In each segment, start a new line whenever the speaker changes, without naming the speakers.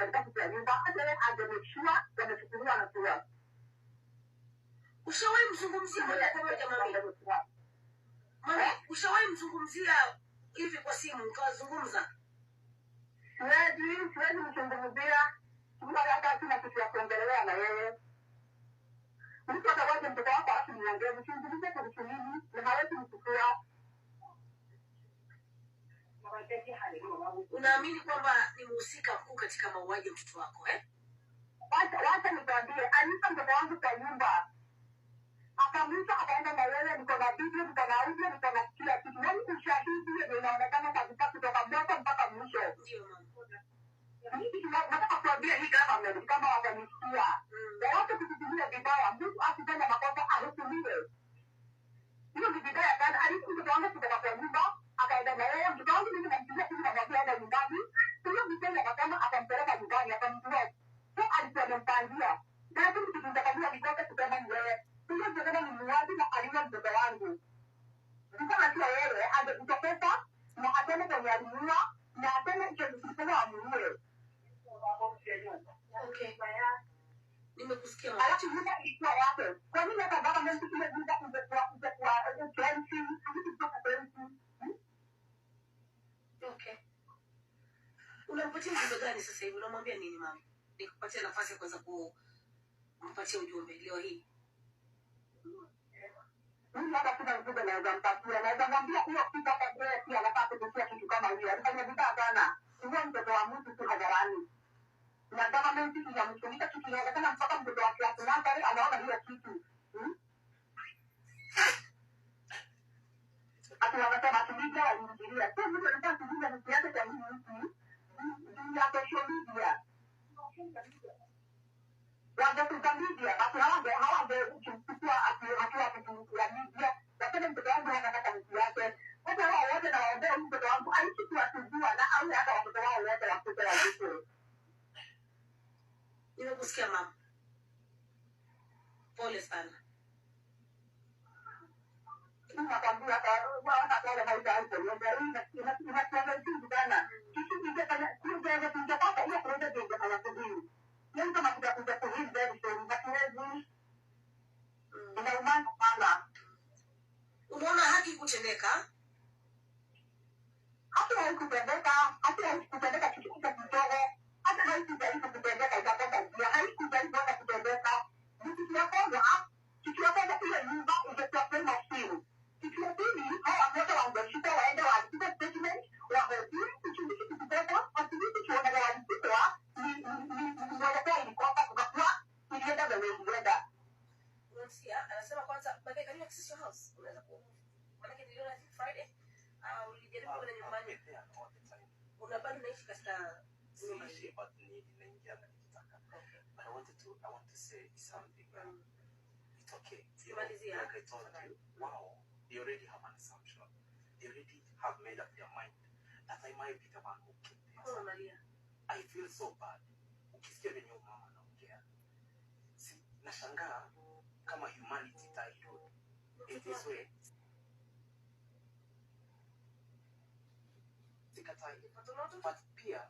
katika kutia nyumba hata agemeshua wamechukuliwa na kuwa.
Ushawahi mzungumzia moja kwa moja mami? Mami, ushawahi mzungumzia hivi kwa simu ukazungumza?
Siwezi mzungumzia. Kuna hata sina kitu ya kuongelea na yeye. Mtu atawaje mtoto wako alafu niongee mzungumzie kuhusu nini? Na hawezi mchukua.
Unaamini kwamba ni mhusika mkuu katika mauaji ya mtoto wako
Wacha nikwambie, alipa mtoto wangu kwa nyumba. Akamwita akaenda na wewe, niko na video, niko na audio, niko na kila kitu. Yaani ushahidi ndio inaonekana kabisa kutoka mwanzo mpaka mwisho.
Ndio mama.
Nataka kuambia hii government kama watanisikia. Na watu kututumia vibaya, mtu asifanye makosa ahukumiwe. Hiyo ni vibaya sana. Alipa mtoto wangu kutoka kwa nyumba, akaenda na wewe, mtoto wangu mimi namtumia kitu na mwambia nyumbani. Hiyo vitendo akasema atampeleka nyumbani, atamtoa. So alikuwa amempangia. Na hapo tukitunza vikosa kusema ni wewe. Hiyo ndio ni muwaji na aliwa mtoto wangu. Kama tu wewe angekutokeza na atende kwenye alimua na atende kwenye amuue.
Okay. Nimekusikia.
Alafu muda ilikuwa yake. Kwa nini hata government tumejiza kwa agency kutoka agency?
Okay. Unampatia ujumbe gani sasa hivi? Unamwambia nini mama? Nikupatia nafasi ya kuweza kumpatia ujumbe leo hii.
Mimi hata kuna ujumbe naweza mpatia. Naweza mwambia hiyo kitu kwa yeye pia anataka kusikia kitu kama hiyo. Alifanya vibaya sana. Huyo mtoto wa mtu tu hadharani. Na government inamtumika kitu inaonekana mpaka mtoto wa class nursery anaona hiyo kitu. Ati wanasema atuliza aliingilia. Sio mtu anataka kujibu ni kiasi cha nini? Ya social media. Wangekuja media, basi hawangechukua hatua kuchukua media. Lakini mtoto wangu anataka mtu yake. Hata wao wote nawaombea mtoto wangu alichukua kujua na au hata watoto wao wote wakuta wajue.
Nimekusikia mama. Pole sana.
Nakwambia hata pale haita hapo. Inakuwa vizuri sana. Kitu kingine kingine kingepata hiyo project ingefanya vizuri. Ndio kama kuja kuhili ndio hatuwezi. Inaumana sana.
Unaona haki kutendeka?
Hata haikutendeka kitu kidogo. Hata haikujaribu kutendeka ikapata njia. Haikujaribu hata kutendeka. Kitu ya kwanza ile nyumba ingekuwa kama simu. Kitu ya pili hao wote wangeshika waende waandike statement wahubiri kitu kidogo asibiti tuone walipitwa ni mwelekeo ilikuwa kwa ilienda vile ilienda.
Unasikia anasema kwanza baadaye can you access your house? Unaweza ku maana niliona Friday ulijaribu kwenda nyumbani. Unabado unaishi katika
siishi but ninaingia na nikitaka. But I want to say something. It's okay. Like I told you, wow, they already have an assumption. They already have made up their mind that I might be the one who killed this.
Oh, Maria.
I feel so bad. Ukisikia venye mama anaongea. Si nashangaa kama humanity died in this way. Sikatai. But pia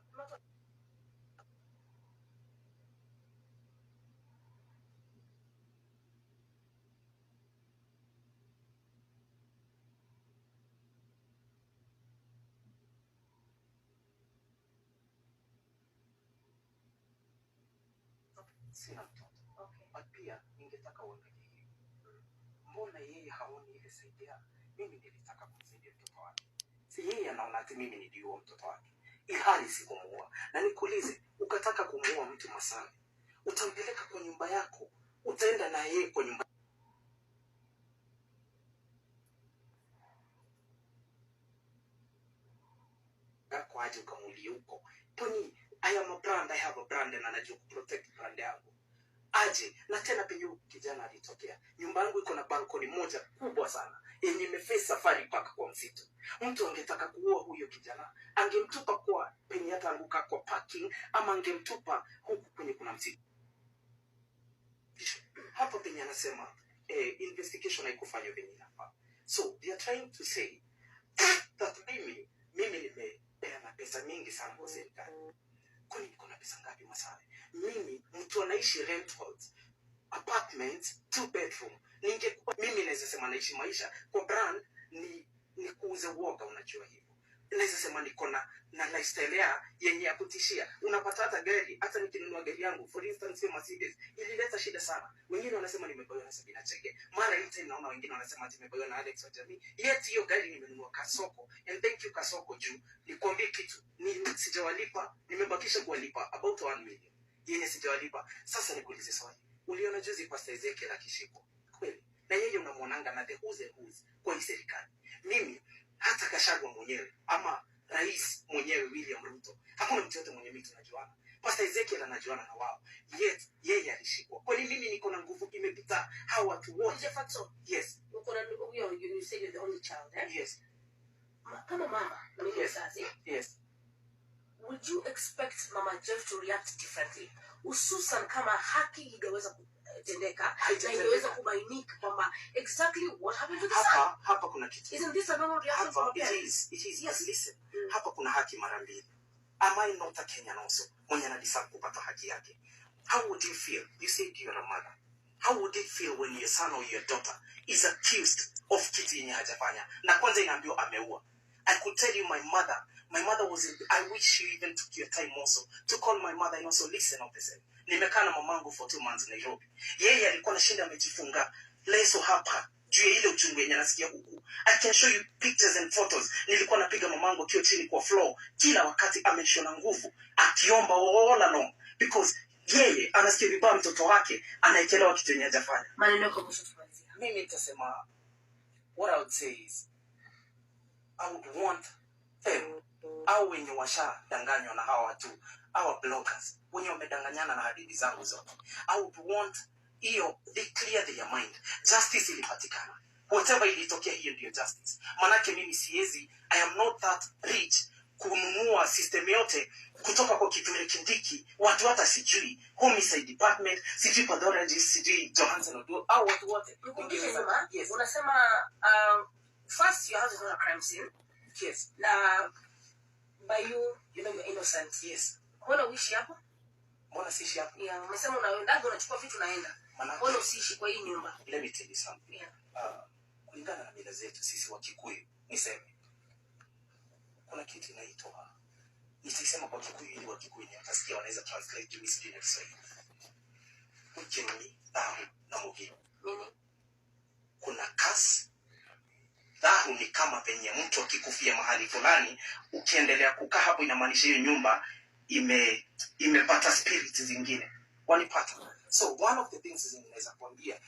sina mtoto.
Okay.
But pia ningetaka uangalie hivi. Mbona yeye haoni ile saidia? Mimi nilitaka kumsaidia mtoto wake. Si yeye anaona ati mimi niliua mtoto wake. Ilhali sikumuua. Na nikuulize, ukataka kumuua mtu Masai, utampeleka kwa nyumba yako, utaenda na yeye kwa nyumba yako aje ukamulie huko. Kwani I am a brand, I have a brand and anajua kuprotect brand yangu. Aje, na tena penye kijana alitokea. Nyumba yangu iko na balkoni moja kubwa sana yenye imeface Safari Park kwa msitu. Mtu angetaka kuua huyo kijana, angemtupa kwa penye hata anguka kwa parking ama angemtupa huku kwenye kuna msitu. Hapo penye anasema investigation haikufanywa venye inafaa. So they are trying to say that mimi nimepeana pesa mingi sana kwa serikali. Kwani niko na pesa ngapi? Masawe. Mimi mtu anaishi rentals, apartments, 2 bedroom. Mimi naweza sema naishi maisha kwa brand ni kuuza uoga, unajua hivyo. Naweza sema niko na lifestyle yenye ya kutishia. Unapata hata gari, hata nikinunua gari yangu, for instance hiyo Mercedes, ilileta shida sana. Wengine wanasema nimebayiwa na Sabina Chege. Mara hii tena naona wengine wanasema nimebayiwa na Alex Wajami. Yet hiyo gari nimenunua Kasoko. And thank you Kasoko juu. Nikwambie kitu, sijawalipa, nimebakisha kuwalipa about 1 million. Yenye sijawalipa. Sasa nikuulize swali. Uliona juzi Pastor Ezekiel akishikwa? Kweli? Na yeye unamuonanga na the who's kwa hii serikali. Mimi hata Gachagua mwenyewe ama rais mwenyewe William Ruto, hakuna mtu yote mwenye mimi tunajuana. Pastor Ezekiel anajuana na wao. Yet yeye alishikwa. Kwani mimi niko na nguvu imepita hao watu wote? Yes.
Uko na huyo, you say you're the only child, eh?
Yes.
Kama mama na mimi mzazi.
Yes.
Would you expect Mama Jeff to react differently? Hususan kama haki ingeweza kutendeka na ingeweza kubainika kwamba exactly what happened to the son.
Hapa kuna kitu.
Isn't this a normal reaction from a parent?
It is. Yes, listen. Hapa kuna haki mara mbili. Am I not a Kenyan also? Mwenye anadisa kupata haki yake. How would you feel? You said you're a mother. How would it feel when your son or your daughter is accused of kitu yenye hajafanya? Na kwanza inaambiwa ameua. I could tell you my mother was I wish you even took your time also to call my mother and also listen of the same. Nimekaa na mamangu for 2 months Nairobi. Yeye alikuwa anashinda amejifunga leso hapa juu ya ile uchungu yenye nasikia huku. I can show you pictures and photos. Nilikuwa napiga mamangu akiwa chini kwa floor kila wakati ameshona nguvu akiomba all along because yeye anasikia vibaya mtoto wake anaekelewa kitu yenye hajafanya.
Maneno yako kushutumalizia.
Mimi nitasema what I would say is I would want them au wenye washadanganywa na hawa watu, hawa bloggers wenye wamedanganyana na hadithi zangu zote. I would want they clear their mind. Justice ilipatikana. Whatever ilitokea hiyo ndio justice. Manake mimi siezi, I am not that rich kununua system yote kutoka kwa Kithure Kindiki, watu hata sijui homicide department, sijui pathologist, sijui Johansson Oduor au watu wote.
Yes. Unasema first your house is not a crime scene.
Yes.
Na by you know you're innocent.
Yes.
Mbona uishi hapo?
Mbona siishi hapo?
Yeah, umesema unaenda unachukua vitu naenda. Mbona usiishi kwa hii nyumba?
Let me tell you something.
Yeah.
Kulingana na mila zetu sisi wa Kikuyu, niseme kuna kitu inaitwa, nitasema kwa Kikuyu ili wa Kikuyu ni watasikia wanaweza translate to Kiswahili na Kiswahili. Ukimwi, dhahu na mugi.
Nini?
Kuna kasi. Dhahu ni kama penye mtu akikufia mahali fulani, ukiendelea kukaa hapo inamaanisha hiyo nyumba imepata spirits zingine. Wanipata. So one of the things ninaweza kuambia